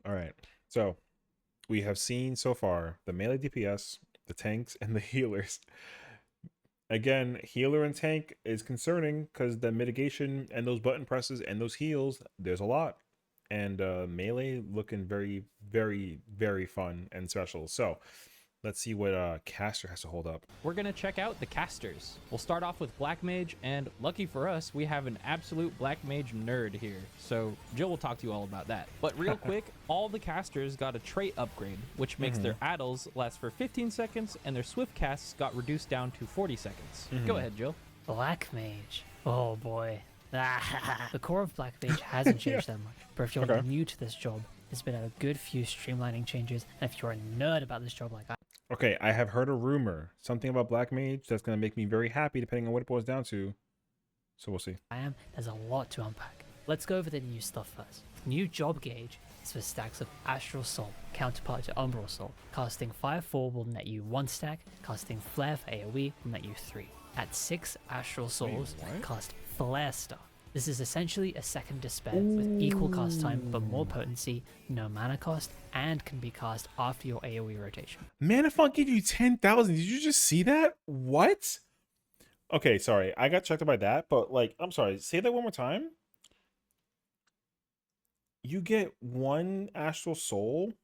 All right. So we have seen so far the melee DPS, the tanks, and the healers. Again, healer and tank is concerning because the mitigation and those button presses and those heals, there's a lot. And melee looking very, very, very fun and special. So let's see what caster has to hold up. We're gonna check out the casters. We'll start off with Black Mage, and lucky for us, we have an absolute Black Mage nerd here. So Jill will talk to you all about that. But real quick, all the casters got a trait upgrade, which makes their addles last for 15 seconds, and their swift casts got reduced down to 40 seconds. Go ahead, Jill. Black Mage. Oh boy. The core of Black Mage hasn't changed that much, but if you're Okay. new to this job, there's been a good few streamlining changes, and if you're a nerd about this job like I Okay, I have heard a rumor, something about Black Mage that's going to make me very happy depending on what it boils down to. So we'll see. am, there's a lot to unpack. Let's go over the new stuff first. New job gauge is for stacks of Astral Soul, counterpart to Umbral Soul. Casting Fire 4 will net you 1 stack, casting Flare for AoE will net you 3. At 6 Astral Souls, what? cast Flare Star. This is essentially a second Despair with equal cast time but more potency, no mana cost, and can be cast after your AoE rotation. Manafont gave you 10,000. Did you just see that? What? Okay, sorry. I got checked by that, but like, I'm sorry. Say that one more time. You get 1 Astral Soul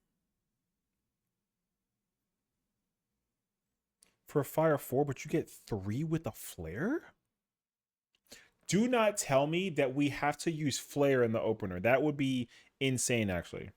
for a Fire 4, but you get 3 with a Flare? Do not tell me that we have to use Flare in the opener. That would be insane, actually.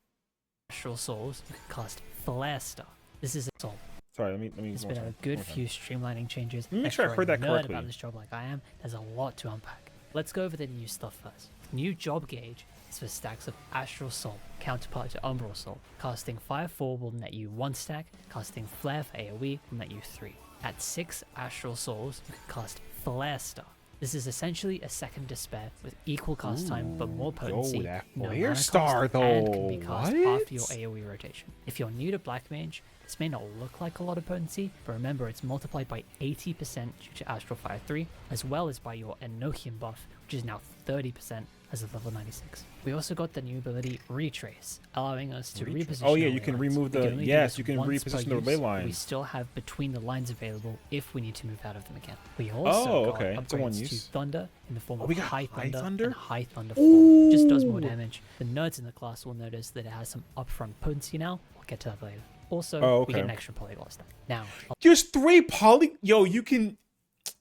Astral Souls, you can cast Flare Star. This is a soul. Sorry, let me. There's been a good few streamlining changes. Let me make If sure I you're heard a that nerd correctly. about this job like I am, there's a lot to unpack. Let's go over the new stuff first. New job gauge is for stacks of Astral Soul, counterpart to Umbral Soul. Casting Fire 4 will net you 1 stack, casting Flare for AoE will net you 3. At 6 Astral Souls, you can cast Flare Star. This is essentially a second Despair with equal cast time but more potency, that no Flare mana Star, cost, and can be though. cast What? after your AoE rotation. If you're new to Black Mage, this may not look like a lot of potency, but remember it's multiplied by 80% due to Astral Fire 3, as well as by your Enochian buff, which is now 30% as of level 96. We also got the new ability Retrace, allowing us to reposition Oh, yeah, our you can ley lines. remove We the- only do yes, this you can once per reposition the use, ley but We lines. still have between the lines available if we need to move out of them again. We also Oh, got okay. It's a one upgrades to use. Thunder in the form Oh, of we got High High Thunder, Thunder? and High Thunder 4. It just does more Ooh. damage. The nerds in the class will notice that it has some upfront potency now. We'll get to that later. Also, Oh, we get okay. an extra polyglot stack. Now, Just 3 poly. Yo, you can.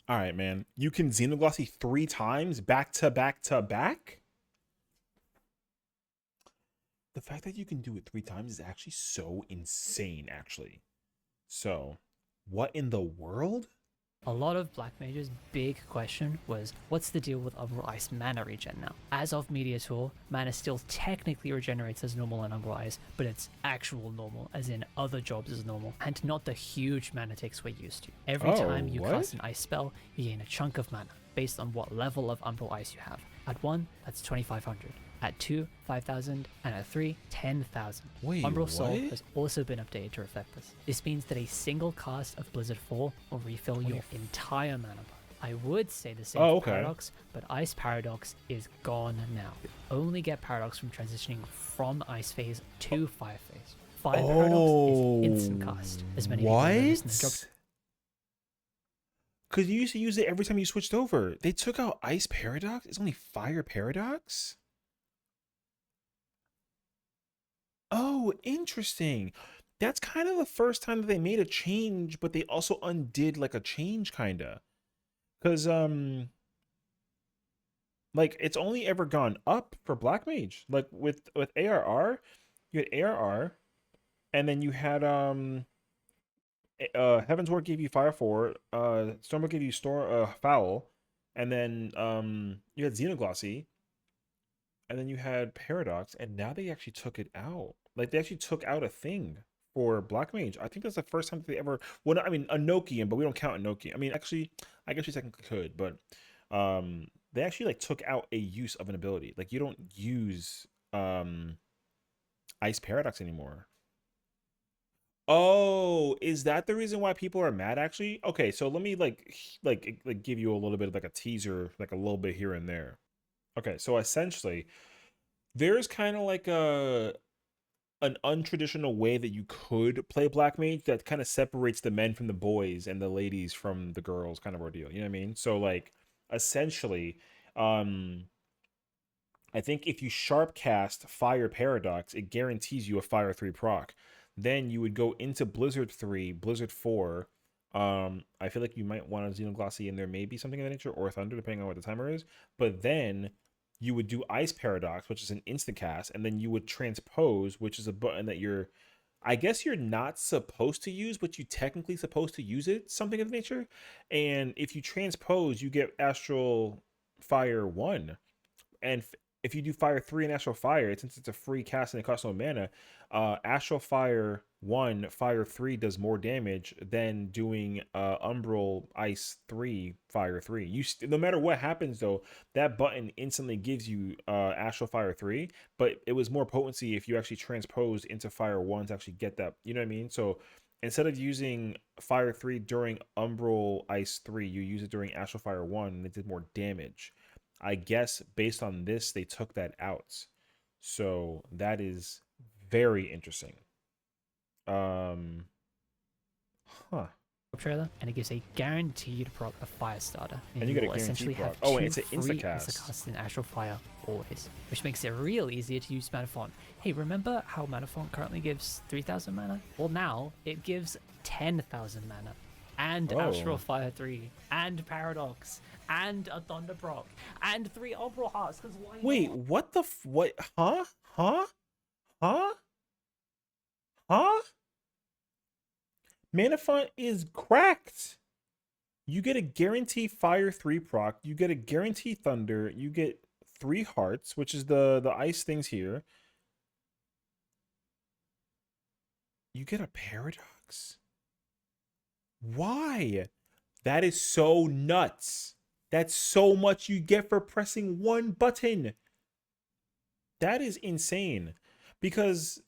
All right, man. You can Xenoglossy 3 times back to back to back. The fact that you can do it 3 times is actually so insane, actually. So, what in the world? a lot of Black Mage's big question was, what's the deal with Umbral Ice mana regen now? As of Media Tour, mana still technically regenerates as normal in Umbral Ice, but it's actual normal, as in other jobs as normal, and not the huge mana ticks we're used to. Every Oh, time you what? cast an ice spell, you gain a chunk of mana, based on what level of Umbral Ice you have. At 1, that's 2500. At 2, 5000, and at 3, 10,000. Wait, Umbral Soul what? has also been updated to reflect this. This means that a single cast of Blizzard 4 will refill your entire mana bar. I would say the same Oh, for okay. Paradox, but Ice Paradox is gone now. You only get Paradox from transitioning from Ice Phase to Fire Phase. Fire Paradox is instant cast, as many people noticed in the job. What? Because you used to use it every time you switched over. They took out Ice Paradox? It's only Fire Paradox? Oh, interesting. That's kind of the first time that they made a change, but they also undid like a change kinda. Because like it's only ever gone up for Black Mage. Like with ARR, you had ARR, and then you had Heaven's Ward gave you Fire 4, Stormbolt gave you Foul, and then you had Xenoglossy, and then you had Paradox, and now they actually took it out. Like they actually took out a thing for Black Mage. I think that's the first time that they ever. Well, I mean Enochian, but we don't count Enochian. I mean, actually, I guess we technically could, but they actually like took out a use of an ability. Like you don't use Ice Paradox anymore. Oh, is that the reason why people are mad actually? Okay, so let me like give you a little bit of like a teaser, like a little bit here and there. Okay, so essentially there's kind of like an untraditional way that you could play black mage that kind of separates the men from the boys and the ladies from the girls kind of ordeal. You know what I mean? So like essentially, um I think if you sharp cast Fire Paradox, it guarantees you a Fire 3 proc. Then you would go into Blizzard 3, Blizzard 4. I feel like you might want a Xenoglossy in there, maybe something of that nature, or Thunder, depending on what the timer is. But then you would do Ice Paradox, which is an instant cast, and then you would transpose, which is a button that I guess you're not supposed to use, but you technically supposed to use it, something of the nature. And if you transpose, you get Astral Fire 1. And if you do Fire 3 and Astral Fire, since it's a free cast and it costs no mana, Astral Fire 1, Fire 3 does more damage than doing Umbral Ice 3, Fire 3. No matter what happens, though, that button instantly gives you Astral Fire 3, but it was more potency if you actually transposed into Fire 1 to actually get that. You know what I mean? So instead of using Fire 3 during Umbral Ice 3, you use it during Astral Fire 1, and it did more damage. I guess based on this, they took that out. So that is very interesting. Huh. Trailer, and it gives a guaranteed proc of Firestarter. And you get a will guaranteed essentially proc. have Oh, and two it's an free instacast. instacasts in Astral Fire always, which makes it real easier to use Manafont. Hey, remember how Manafont currently gives 3,000 mana? Well, now it gives 10,000 mana. And Astral Fire 3, and Paradox, and a Thunder proc, and 3 Umbral Hearts, because why Wait, not? what the what? Huh? Huh? Huh? Huh? Manafont is cracked. You get a guarantee Fire 3 proc, you get a guarantee Thunder, you get 3 hearts, which is the ice things here. You get a Paradox. Why? That is so nuts. That's so much you get for pressing one button. That is insane. Because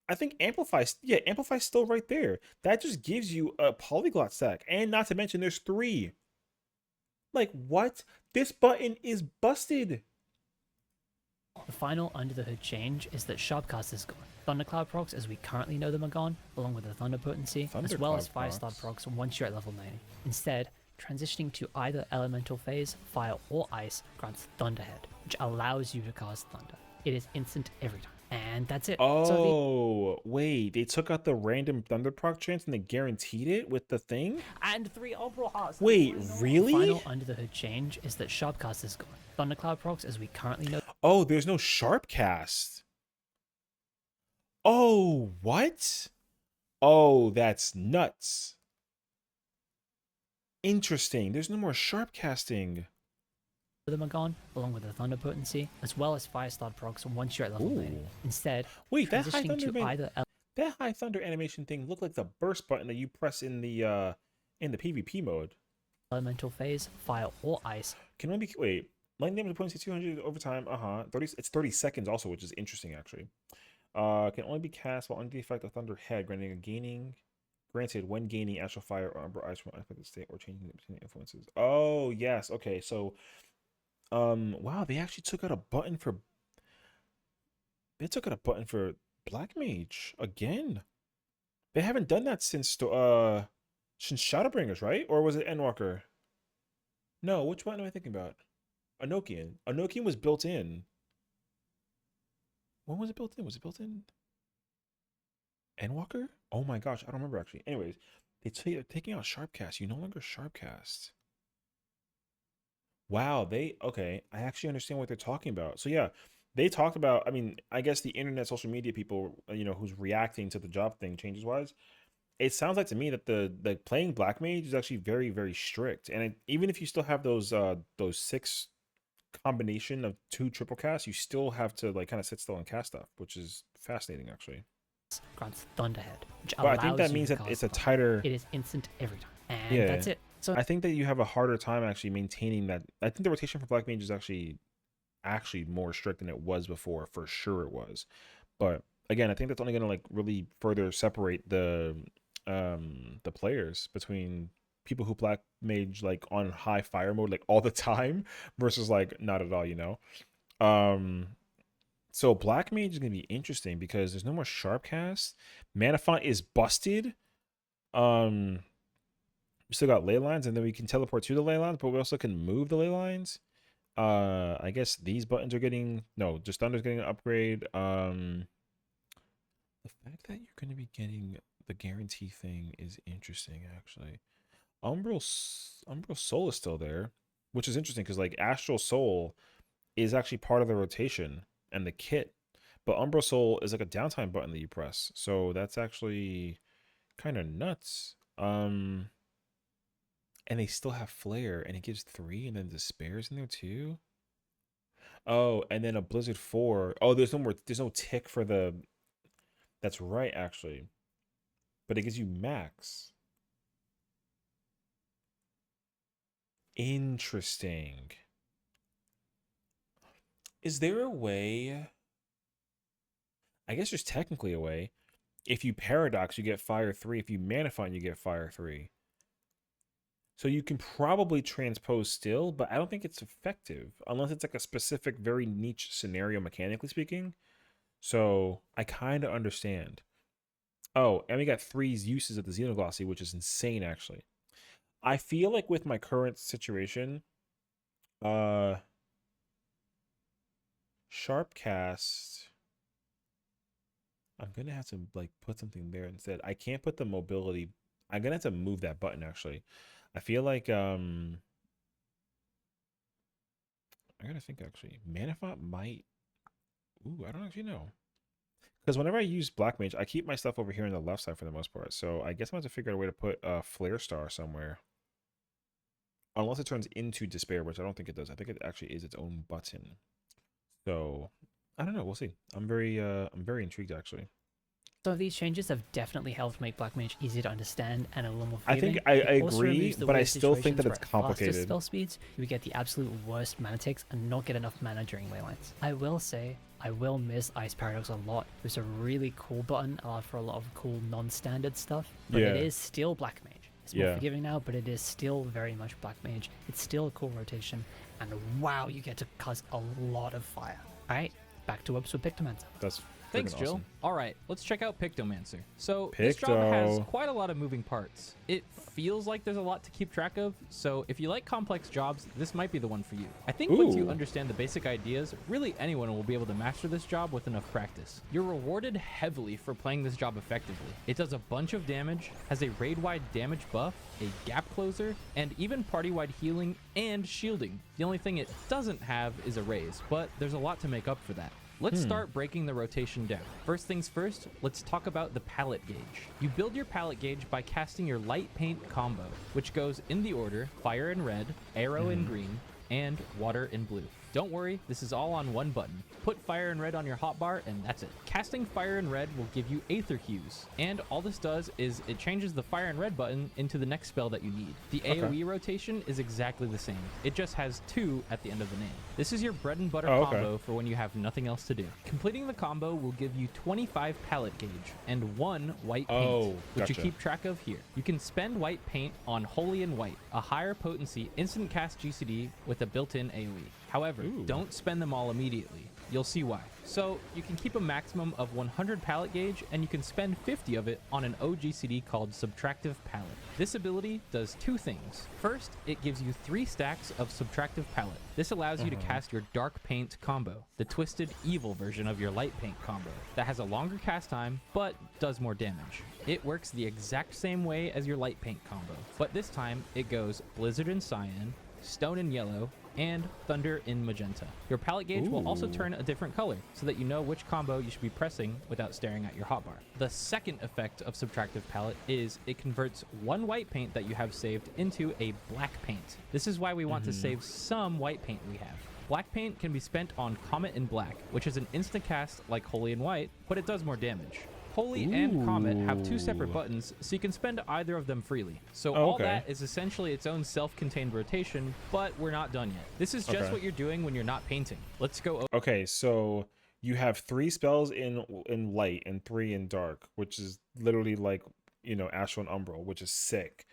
I think Amplify's still right there. That just gives you a polyglot stack. And not to mention there's 3. Like, what? This button is busted. The final under the hood change is that Sharpcast is gone. Thundercloud procs, as we currently know them, are gone, along with the Thunder potency, as well as Firestar procs once you're at level 90. Instead, transitioning to either Elemental Phase, Fire, or Ice grants Thunderhead, which allows you to cast Thunder. It is instant every time. And that's it. Oh, wait. They took out the random Thunder proc chance and they guaranteed it with the thing? And 3 Umbral Hearts. Wait, really? The final under the hood change is that Sharpcast is gone. Thundercloud procs, as we currently know. Oh, there's no sharp cast. Oh, what? Oh, that's nuts. Interesting. There's no more sharp casting. Them are gone, along with the Thunder potency, as well as Firestar procs once you're at level 90. Instead, wait, that high transitioning thunder to either that high thunder animation thing looked like the burst button that you press in the PvP mode. Elemental Phase, Fire, or Ice. Can only be wait. Lightning damage potency 200 over time. 30 seconds also, which is interesting actually. Can only be cast while under the effect of Thunder Head, granted when gaining Astral Fire or Umbral Ice from unaffected state or changing between influences. Oh yes, okay. So, wow, they actually took out a button for. They took out a button for Black Mage again. They haven't done that since Shadowbringers, right? Or was it Endwalker? No, which button am I thinking about? Enochian. Enochian was built in. When was it built in? Was it built in Endwalker? Oh my gosh, I don't remember actually. Anyways, they're taking out Sharpcast. You no longer Sharpcast. Wow, okay. I actually understand what they're talking about. So yeah, they talked about, I mean, I guess the internet, social media people, who's reacting to the job thing changes wise. It sounds like to me that the playing Black Mage is actually very, very strict. And even if you still have those 6 combination of 2 triple casts, you still have to like kind of sit still and cast stuff, which is fascinating actually. Grants Thunderhead, which but I think that means that it's a tighter. It is instant every time, and that's it. So I think that you have a harder time actually maintaining that. I think the rotation for Black Mage is actually more strict than it was before. For sure, it was. But again, I think that's only going to like really further separate the players between people who Black Mage like on high fire mode like all the time versus like not at all, So Black Mage is gonna be interesting because there's no more sharp cast. Mana font is busted. We still got ley lines, and then we can teleport to the ley lines, but we also can move the ley lines. I guess these buttons are getting just Thunder's getting an upgrade. The fact that you're gonna be getting the guarantee thing is interesting, actually. Umbral Soul is still there, which is interesting because like Astral Soul is actually part of the rotation and the kit, but Umbral Soul is like a downtime button that you press, so that's actually kind of nuts. And they still have Flare, and it gives 3, and then Despair's in there too. Oh, and then a Blizzard 4. Oh, there's no tick for the. That's right, actually, but it gives you max. Interesting. Is there a way? I guess there's technically a way. If you Paradox, you get Fire 3. If you Mana Font, you get Fire 3. So you can probably transpose still, but I don't think it's effective unless it's like a specific, very niche scenario, mechanically speaking. So I kind of understand. Oh, and we got 3 uses of the Xenoglossy, which is insane, actually. I feel like with my current situation, Sharpcast, I'm gonna have to like put something there instead. I can't put the mobility. I'm gonna have to move that button actually. I feel like I gotta think actually. Mana Font might. Ooh, I don't actually know. Because whenever I use Black Mage, I keep my stuff over here on the left side for the most part. So I guess I'm going to figure out a way to put a Flare Star somewhere. Unless it turns into Despair, which I don't think it does. I think it actually is its own button. So I don't know. We'll see. I'm very intrigued actually. Some of these changes have definitely helped make Black Mage easier to understand and a little more I forgiving. think I It also agree, removes the but I weird still think that situations it's where at complicated. faster spell speeds, you get the absolute worst mana takes and not get enough mana during ley lines. I will say, I will miss Ice Paradox a lot. It was a really cool button, allowed for a lot of cool non-standard stuff, but it is still Black Mage. It's more forgiving now, but it is still very much Black Mage. It's still a cool rotation, and wow, you get to cast a lot of fire. Alright, back to Woops with Pictomancer. That's Thanks, Jill. awesome. All right, let's check out Pictomancer. So this job has Picto. quite a lot of moving parts. It feels like there's a lot to keep track of, so if you like complex jobs, this might be the one for you. I think once you understand the basic ideas, really anyone will be able to master this job with enough practice. You're rewarded heavily for playing this job effectively. It does a bunch of damage, has a raid-wide damage buff, a gap closer, and even party-wide healing and shielding. The only thing it doesn't have is a raise, but there's a lot to make up for that. Let's start breaking the rotation down. First things first, let's talk about the palette gauge. You build your palette gauge by casting your light paint combo, which goes in the order Fire in red, Arrow in green, and Water in blue. Don't worry, this is all on one button. Put Fire in red on your hotbar and that's it. Casting Fire in red will give you Aether Hues, and all this does is it changes the Fire in red button into the next spell that you need. The AoE rotation is exactly the same. It just has 2 at the end of the name. This is your bread and butter combo for when you have nothing else to do. Completing the combo will give you 25 palette gauge and 1 white paint, which you keep track of here. You can spend white paint on Holy and White, a higher potency instant cast GCD with a built-in AoE. However, don't spend them all immediately. You'll see why. So you can keep a maximum of 100 palette gauge, and you can spend 50 of it on an OGCD called Subtractive Palette. This ability does 2 things. First, it gives you 3 stacks of Subtractive Palette. This allows you to cast your Dark Paint combo, the Twisted Evil version of your Light Paint combo, that has a longer cast time, but does more damage. It works the exact same way as your Light Paint combo, but this time it goes Blizzard in Cyan, Stone in Yellow, and Thunder in Magenta. Your palette gauge will also turn a different color so that you know which combo you should be pressing without staring at your hotbar. The second effect of Subtractive Palette is it converts 1 white paint that you have saved into a black paint. This is why we want to save some white paint we have. Black paint can be spent on Comet in Black, which is an instant cast like Holy in White, but it does more damage. Holy and Comet have 2 separate buttons, so you can spend either of them freely. So all that is essentially its own self-contained rotation, but we're not done yet. This is just what you're doing when you're not painting. Let's go. Okay, so you have 3 spells in light and 3 in dark, which is literally like, Astral and Umbral, which is sick.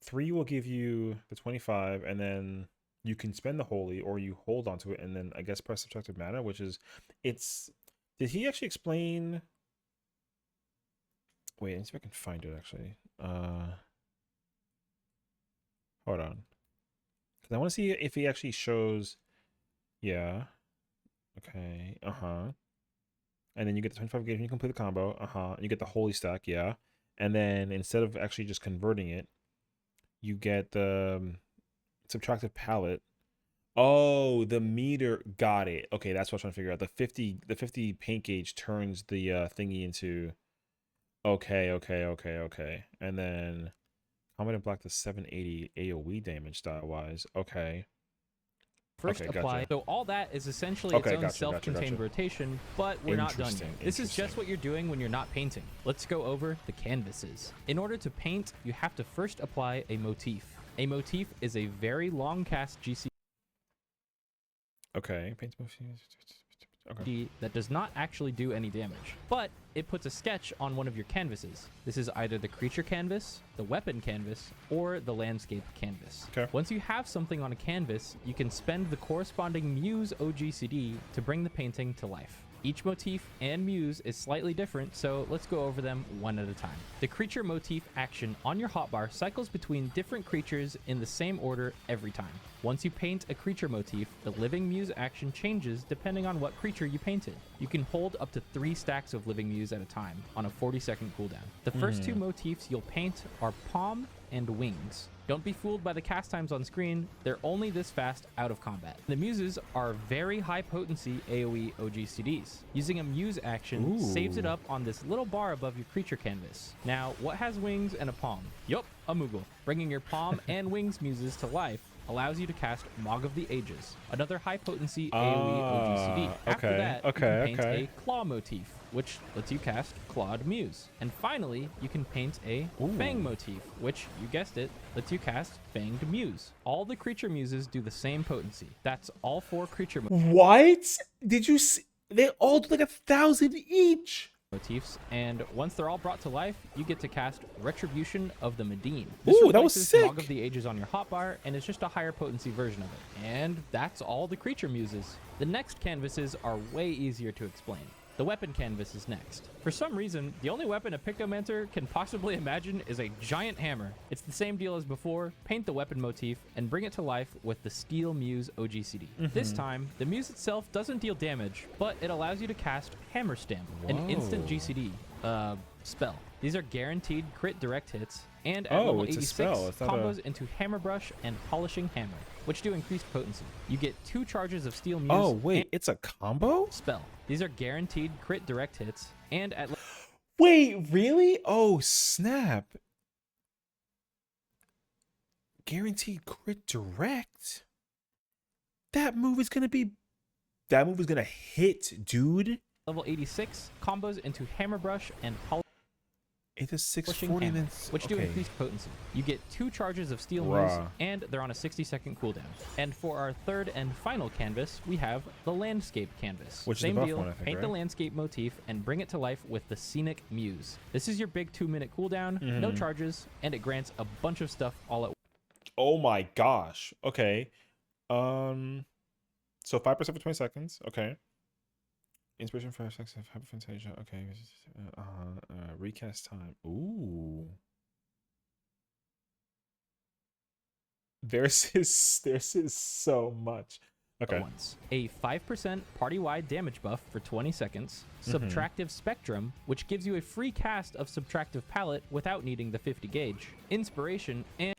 3 will give you the 25, and then you can spend the holy, or you hold onto it and then I guess press subtractive mana, which is it's. Did he actually explain? Wait, let me see if I can find it actually. Hold on, because I want to see if he actually shows. Yeah. Okay. And then you get the 25 gauge when you complete the combo. And you get the holy stack. Yeah. And then instead of actually just converting it, you get the subtractive palette. Oh, the meter. Got it. Okay, that's what I was trying to figure out. The 50 paint gauge turns the thingy into. Okay. And then combat and block the 780 AoE damage style wise. Okay. First Okay, apply. gotcha. So all that is essentially its own self-contained rotation, but we're not done yet. This is just what you're doing when you're not painting. Let's go over the canvases. In order to paint, you have to first apply a motif. A motif is a very long cast GC Okay. Paint motif. Okay. that does not actually do any damage, but it puts a sketch on one of your canvases. This is either the creature canvas, the weapon canvas, or the landscape canvas. Okay. Once you have something on a canvas, you can spend the corresponding Muse OGCD to bring the painting to life. Each motif and muse is slightly different, so let's go over them one at a time. The creature motif action on your hotbar cycles between different creatures in the same order every time. Once you paint a creature motif, the living muse action changes depending on what creature you painted. You can hold up to 3 stacks of living muse at a time on a 40-second cooldown. The first 2 motifs you'll paint are palm and wings. Don't be fooled by the cast times on screen, they're only this fast out of combat. The muses are very high potency AoE OGCDs. Using a muse action saves it up on this little bar above your creature canvas. Now, what has wings and a palm? Yup, a Moogle. Bringing your palm and wings muses to life allows you to cast Mog of the Ages, another high potency AoE OGCD. After that, you can paint a claw motif, which lets you cast Clawed Muse. And finally, you can paint a Fang motif, which, you guessed it, lets you cast Fanged Muse. All the creature muses do the same potency. That's all 4 creature What? Did you see? They all do like 1,000 each. motifs, and once they're all brought to life, you get to cast Retribution of the Medine. Ooh, that was sick. Mog of the Ages on your hotbar, and it's just a higher potency version of it. And that's all the creature muses. The next canvases are way easier to explain. The weapon canvas is next. For some reason, the only weapon a Pictomancer can possibly imagine is a giant hammer. It's the same deal as before, paint the weapon motif and bring it to life with the Steel Muse OGCD. This time, the muse itself doesn't deal damage, but it allows you to cast Hammer Stamp, an instant GCD spell. These are guaranteed crit direct hits, and at level 86, combos into Hammer Brush and Polishing Hammer, which do increased potency. You get 2 charges of Steel Muse. Oh, wait, it's a combo? Spell. These are guaranteed crit direct hits, and at Wait, really? Oh, snap. Guaranteed crit direct? That move is gonna hit, dude. level 86, combos into Hammer Brush and Polishing It does 640 Hammer, then. which do increased potency. You get 2 charges of Steel Muse, and they're on a 60-second cooldown. And for our third and final canvas, we have the Landscape canvas. Which Same is the buff deal, one, I think, paint the right? landscape motif and bring it to life with the Scenic Muse. This is your big 2-minute cooldown, no charges, and it grants a bunch of stuff all at once. Oh my gosh. Okay. So 5% for 20 seconds. Okay. Inspiration for sex of Hyper Fantasia. Okay. Recast time. Ooh. There's is so much. Okay. Once. A 5% party-wide damage buff for 20 seconds. Subtractive Spectrum, which gives you a free cast of Subtractive Palette without needing the 50 gauge. Inspiration, and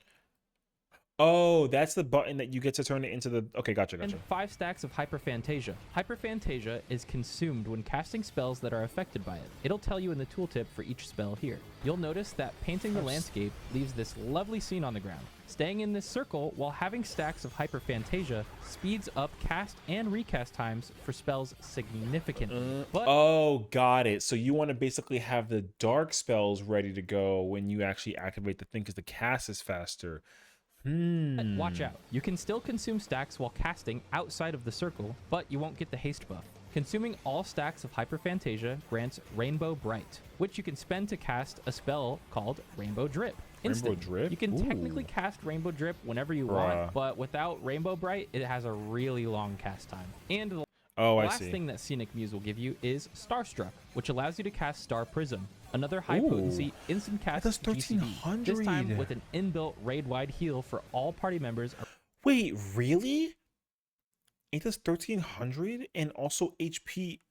Oh, that's the button that you get to turn it into the... Okay, gotcha. and 5 stacks of Hyperphantasia. Hyperphantasia is consumed when casting spells that are affected by it. It'll tell you in the tooltip for each spell here. You'll notice that painting the landscape leaves this lovely scene on the ground. Staying in this circle while having stacks of Hyperphantasia speeds up cast and recast times for spells significantly. Oh, got it. So you want to basically have the dark spells ready to go when you actually activate the thing because the cast is faster. Watch out. You can still consume stacks while casting outside of the circle, but you won't get the haste buff. Consuming all stacks of Hyperphantasia grants Rainbow Bright, which you can spend to cast a spell called Rainbow Drip. Rainbow instantly. Drip? You can technically Ooh. cast Rainbow Drip whenever you Bruh. want, but without Rainbow Bright, it has a really long cast time. And the Oh, I last see. thing that Scenic Muse will give you is Starstruck, which allows you to cast Star Prism, another high Ooh. potency instant cast does GCD. This time 1300. with an inbuilt raid-wide heal for all party members Wait, really? It does 1300 and also HP.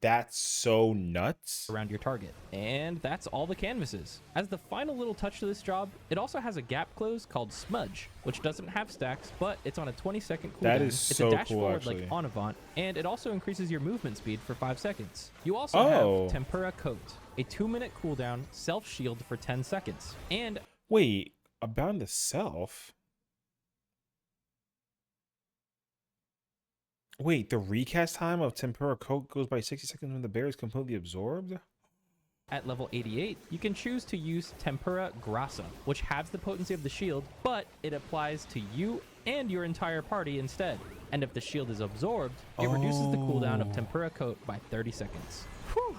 That's so nuts. around your target. And that's all the canvases. As the final little touch to this job, it also has a gap close called Smudge, which doesn't have stacks, but it's on a 20-second cooldown. That is It's so a dash cool, forward actually. like on Avant, and it also increases your movement speed for 5 seconds. You also have Tempura Coat, a 2-minute cooldown, self-shield for 10 seconds. And Wait, about the self? Wait, the recast time of Tempura Coat goes by 60 seconds when the bear is completely absorbed? at level 88, you can choose to use Tempura Grassa, which halves the potency of the shield, but it applies to you and your entire party instead. And if the shield is absorbed, it reduces the cooldown of Tempura Coat by 30 seconds. Whew.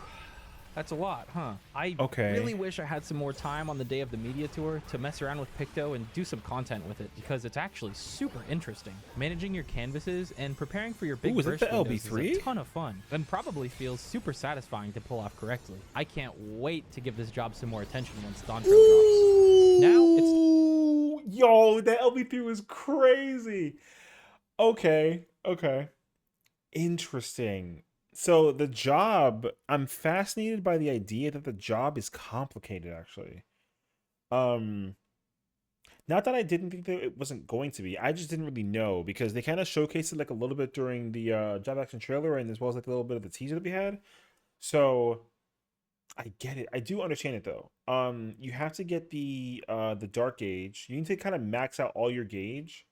That's a lot, huh? I really wish I had some more time on the day of the media tour to mess around with Picto and do some content with it, because it's actually super interesting. Managing your canvases and preparing for your big burst windows is a ton of fun, and probably feels super satisfying to pull off correctly. I can't wait to give this job some more attention once Dawntrail drops. Now it's... Yo, that LB3 was crazy. Okay. Interesting. So the job, I'm fascinated by the idea that the job is complicated, actually. Not that I didn't think that it wasn't going to be. I just didn't really know, because they kind of showcased it like a little bit during the job action trailer, and as well as like a little bit of the teaser that we had. So I get it. I do understand it though. You have to get the dark gauge. You need to kind of max out all your gauge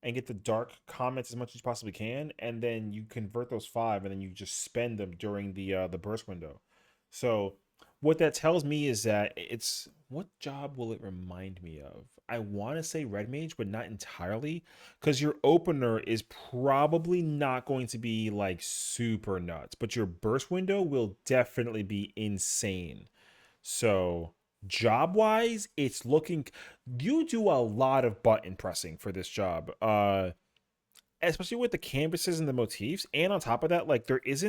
and get the dark comments as much as you possibly can, and then you convert those 5, and then you just spend them during the burst window. So what that tells me is that it's, what job will it remind me of? I want to say Red Mage, but not entirely, because your opener is probably not going to be like super nuts, but your burst window will definitely be insane. So job wise, it's looking, you do a lot of button pressing for this job, especially with the canvases and the motifs, and on top of that, like there is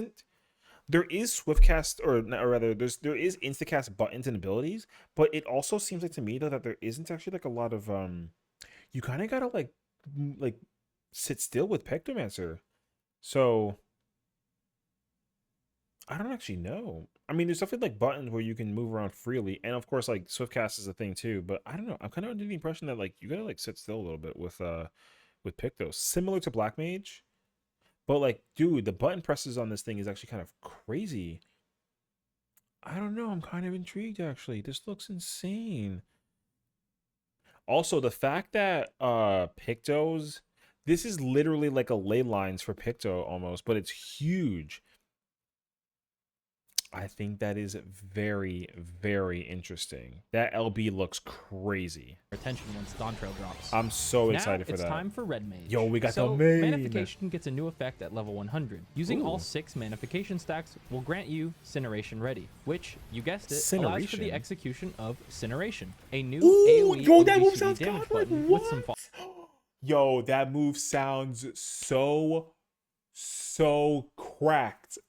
swiftcast, or rather there is instacast buttons and abilities, but it also seems like to me though that there isn't actually like a lot of you kind of gotta like sit still with Pectomancer. So I don't actually know. I mean, there's definitely like buttons where you can move around freely, and of course, like Swiftcast is a thing too. But I don't know. I'm kind of under the impression that like you gotta like sit still a little bit with Pictos, similar to Black Mage. But like, dude, the button presses on this thing is actually kind of crazy. I don't know. I'm kind of intrigued actually. This looks insane. Also, the fact that Pictos, this is literally like a ley lines for Picto almost, but it's huge. I think that is very, very interesting. That LB looks crazy. Attention once Dawntrail drops. I'm so excited for that. Now it's time for Red Mage. Yo, we got the main. Manification gets a new effect at level 100. Using all 6 Manification stacks will grant you Cineration Ready, which, you guessed it, allows for the execution of Cineration, a new AoE yo, that move sounds damage godlike. button with some Yo, that move sounds so cracked.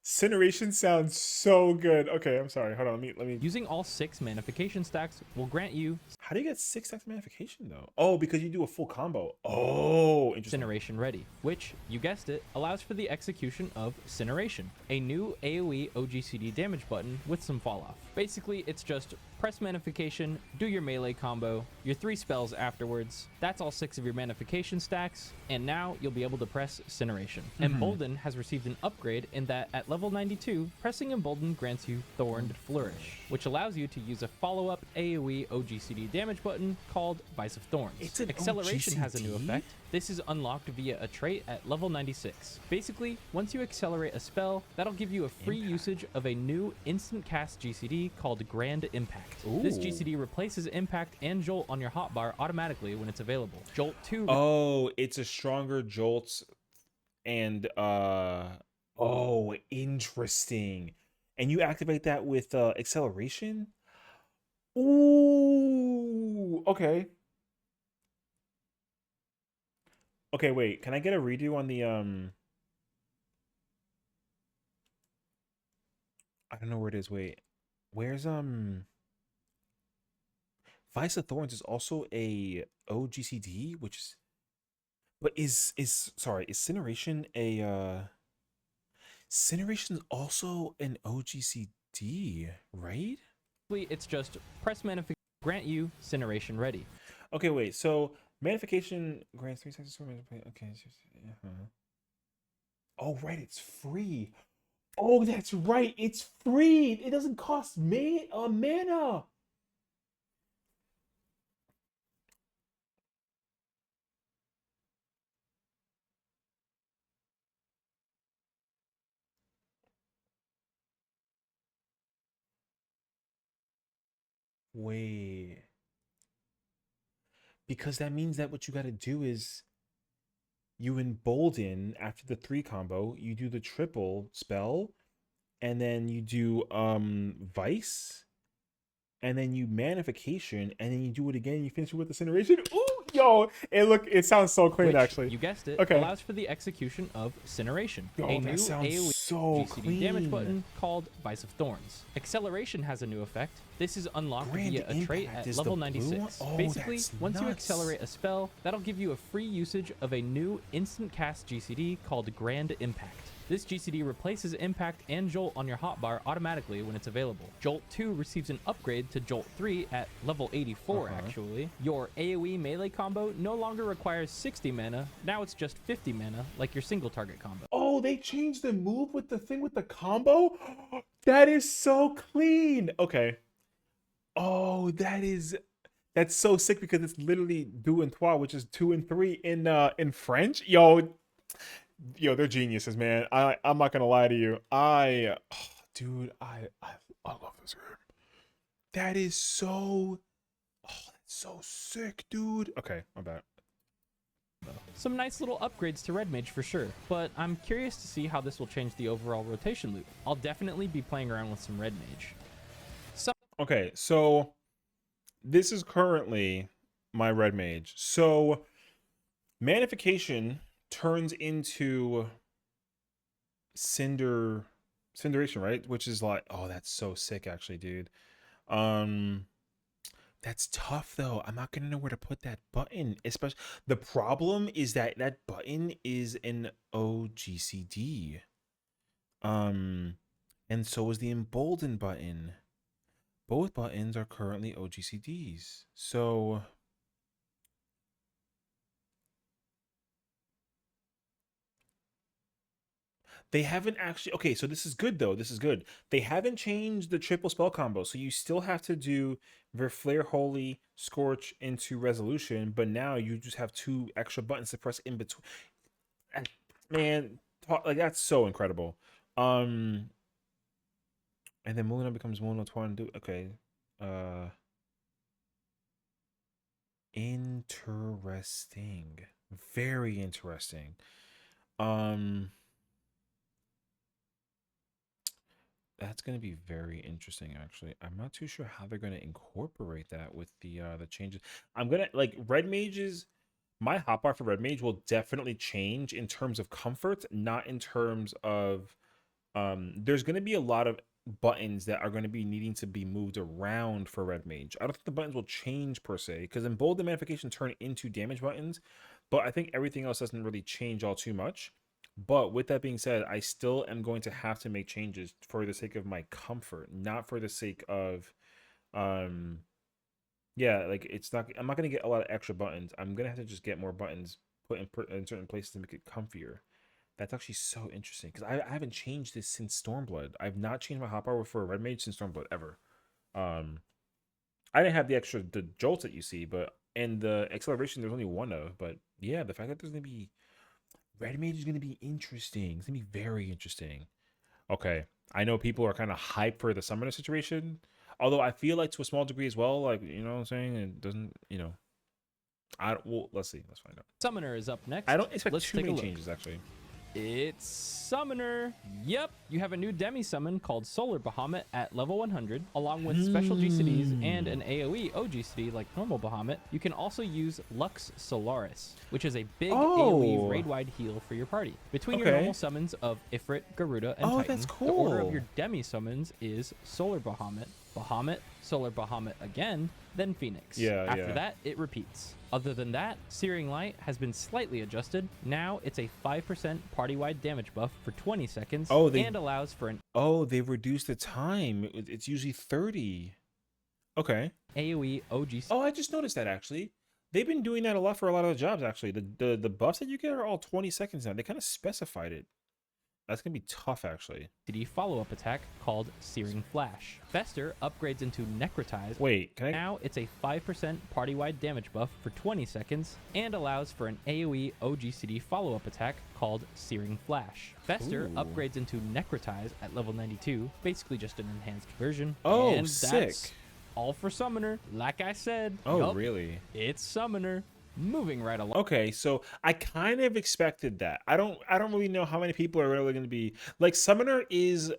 Cineration sounds so good. Okay, I'm sorry. Hold on. Let me. Using all 6 Manification stacks will grant you... How do you get 6 stacks of Manification, though? Oh, because you do a full combo. Oh, interesting. Cineration Ready, which, you guessed it, allows for the execution of Cineration, a new AoE OGCD damage button with some falloff. Basically, it's just press Manification, do your melee combo, your 3 spells afterwards. That's all 6 of your Manification stacks, and now you'll be able to press Cineration. Embolden has received an upgrade in that at level 92, pressing Embolden grants you Thorned Flourish, which allows you to use a follow-up AoE OGCD damage button called Vice of Thorns. Acceleration has a new effect. This is unlocked via a trait at level 96. Basically, once you accelerate a spell, that'll give you a free usage of a new instant cast GCD called Grand Impact. This GCD replaces Impact and Jolt on your hotbar automatically when it's available. Jolt 2... Oh, it's a stronger Jolt, and oh, interesting. And you activate that with acceleration? Ooh. Ooh, okay. Okay, wait. Can I get a redo on the I don't know where it is. Wait. Where's Vice of Thorns is also a OGCD, which is but is sorry, is Cineration a Cineration's also an OGCD, right? It's just press Manification grant you Cineration ready. Okay, wait. So Manification grants 3 seconds. Okay. Oh, right. It's free. Oh, that's right. It's free. It doesn't cost me a mana. Wait. Because that means that what you got to do is you embolden after the 3 combo, you do the triple spell, and then you do Vice, and then you Manification, and then you do it again, you finish it with Incineration. Ooh, yo, it sounds so clean, Which, actually. you guessed it, Okay. allows for the execution of Cineration, Yo, a that new sounds AoE so GCD clean. damage button called Vice of Thorns. Acceleration has a new effect. This is unlocked Grand via a trait Impact at is level the blue 96. one? Oh, Basically, that's once you nuts. accelerate a spell, that'll give you a free usage of a new instant cast GCD called Grand Impact. This GCD replaces Impact and Jolt on your hotbar automatically when it's available. Jolt 2 receives an upgrade to Jolt 3 at level 84 actually. Your AoE melee combo no longer requires 60 mana, now it's just 50 mana like your single target combo. Oh, they changed the move with the thing with the combo? That is so clean. Okay. Oh, that's so sick because it's literally deux and trois, which is 2 and 3 in French. Yo, they're geniuses, man. I'm not gonna lie to you. Dude, I love this game. That is so, that's so sick, dude. Okay, my bad. Some nice little upgrades to Red Mage for sure, but I'm curious to see how this will change the overall rotation loop. I'll definitely be playing around with some Red Mage. Okay, so this is currently my red mage. So Manification turns into Cinderation, right? Which is like, oh, that's so sick, actually, dude. Um, that's tough though. I'm not gonna know where to put that button. Especially the problem is that that button is an OGCD. And so is the embolden button. Both buttons are currently OGCDs. So they haven't actually. Okay, so this is good though. This is good. They haven't changed the triple spell combo, so you still have to do Verflare Holy, Scorch into Resolution, but now you just have 2 extra buttons to press in between. Man, like that's so incredible. And then Mulina becomes Mulina Twan. Okay. Interesting. Very interesting. That's going to be very interesting, actually. I'm not too sure how they're going to incorporate that with the changes. I'm gonna like red mages. My hotbar for red mage will definitely change in terms of comfort, not in terms of. There's going to be a lot of buttons that are going to be needing to be moved around for red mage. I don't think the buttons will change per se because in bold the Manification turn into damage buttons, but I think everything else doesn't really change all too much. But with that being said, I still am going to have to make changes for the sake of my comfort, not for the sake of yeah, like I'm not going to get a lot of extra buttons. I'm going to have to just get more buttons put in certain places to make it comfier. That's actually so interesting because I haven't changed this since Stormblood. I've not changed my hotbar for a red mage since Stormblood ever. I didn't have the jolts that you see, but and the acceleration there's only one of. But yeah, the fact that there's gonna be red mage is gonna be interesting. It's gonna be very interesting. Okay, I know people are kind of hyped for the summoner situation, although I feel like to a small degree as well. Like you know what I'm saying, it doesn't. Well, let's see. Let's find out. Summoner is up next. I don't expect Let's too take a many look. changes actually. It's Summoner. Yep, you have a new demi summon called Solar Bahamut at level 100, along with special GCDs and an AoE OGCD like normal Bahamut. You can also use Lux Solaris, which is a big AoE raid-wide heal for your party. Between your normal summons of Ifrit, Garuda, and Titan, that's the order of cool. your demi summons is Solar Bahamut, Bahamut, Solar Bahamut again, then Phoenix. After that, it repeats. Other than that, Searing Light has been slightly adjusted. Now it's a 5% party-wide damage buff for 20 seconds and allows for an they've reduced the time. It's usually 30. Okay. AoE OG. Oh, I just noticed that actually. They've been doing that a lot for a lot of the jobs actually. The buffs that you get are all 20 seconds now. They kind of specified it. That's gonna be tough actually. Follow-up attack called Searing Flash. Fester upgrades into Necrotize. Wait, can I? Now it's a 5% party-wide damage buff for 20 seconds and allows for an AoE OGCD follow-up attack called Searing Flash. Fester upgrades into Necrotize at level 92, basically just an enhanced version. Oh, and sick. That's all for Summoner. Like I said, Really? It's Summoner. Moving right along. Okay, so I kind of expected that. I don't really know how many people are really going to be like Summoner is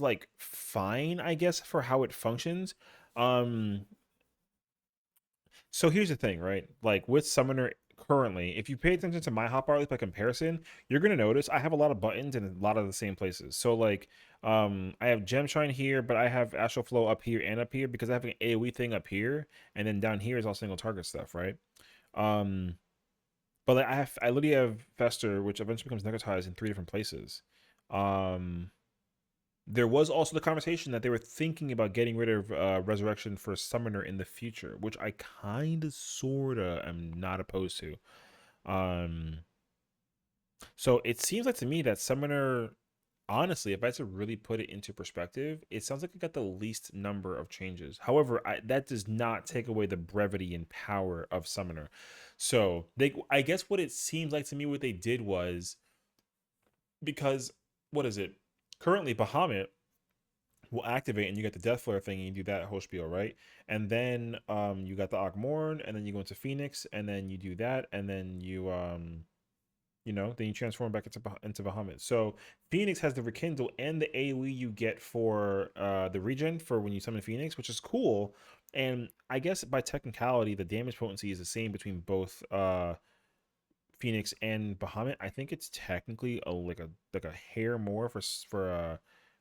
like fine, I guess, for how it functions. So here's the thing, right? Like with Summoner currently, if you pay attention to my hotbar list by comparison, you're going to notice I have a lot of buttons in a lot of the same places. So like I have Gem Shine here, but I have Astral Flow up here and up here because I have an AoE thing up here, and then down here is all single target stuff, right? But like I literally have Fester, which eventually becomes Necrotized in 3 different places. There was also the conversation that they were thinking about getting rid of Resurrection for Summoner in the future, which I kind of sorta am not opposed to. So it seems like to me that Summoner, honestly, if I had to really put it into perspective, it sounds like it got the least number of changes. However, that does not take away the brevity and power of Summoner. So I guess what it seems like to me, what they did was, because what is it? Currently, Bahamut will activate and you get the Death Flare thing and you do that whole spiel, right? And then you got the Ogmorn, and then you go into Phoenix, and then you do that, and then you then you transform back into Bahamut. So Phoenix has the Rekindle and the AoE you get for the regen for when you summon Phoenix, which is cool. And I guess by technicality, the damage potency is the same between both Phoenix and Bahamut. I think it's technically like a hair more for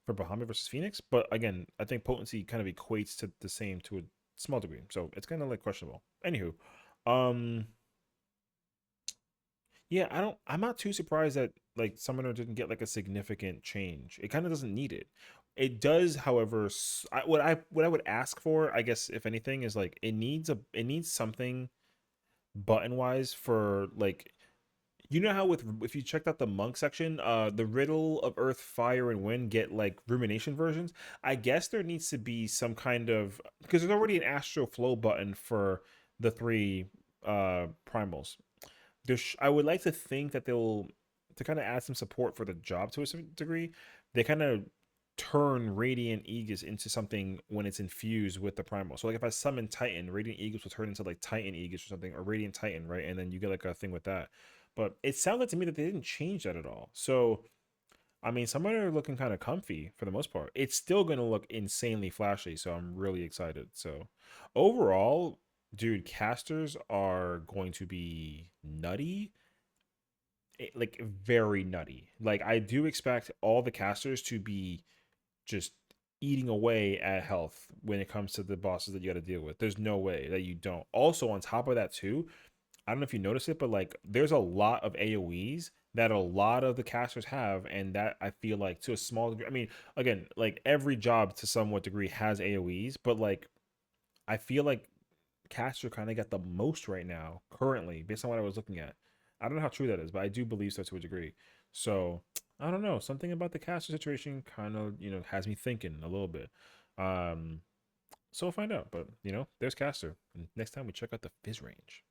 Bahamut versus Phoenix, but again, I think potency kind of equates to the same to a small degree, so it's kind of like questionable. Anywho, yeah, I'm not too surprised that like Summoner didn't get like a significant change. It kind of doesn't need it. It does, however, what I would ask for, I guess, if anything, is like it needs something button wise for like, you know how if you checked out the monk section, the Riddle of Earth, Fire, and Wind get like rumination versions. I guess there needs to be some kind of, because there's already an Astral Flow button for the 3 primals. I would like to think that they'll, to kind of add some support for the job to a certain degree, they kind of turn Radiant Aegis into something when it's infused with the primal. So like if I summon Titan, Radiant Aegis will turn into like Titan Aegis or something, or Radiant Titan, right? And then you get like a thing with that. But it sounds like to me that they didn't change that at all. So I mean, some are looking kind of comfy for the most part. It's still going to look insanely flashy, so I'm really excited. So overall, dude, casters are going to be nutty. Like very nutty. Like I do expect all the casters to be just eating away at health when it comes to the bosses that you got to deal with. There's no way that you don't. Also, on top of that too, I don't know if you notice it, but like there's a lot of AoEs that a lot of the casters have, and that I feel like to a small degree, I mean, again, like every job to somewhat degree has AoEs, but like I feel like caster kind of got the most right now currently based on what I was looking at. I don't know how true that is, but I do believe so to a degree. So I don't know, something about the caster situation kind of has me thinking a little bit. So we'll find out, but there's caster, and next time we check out the Fizz range.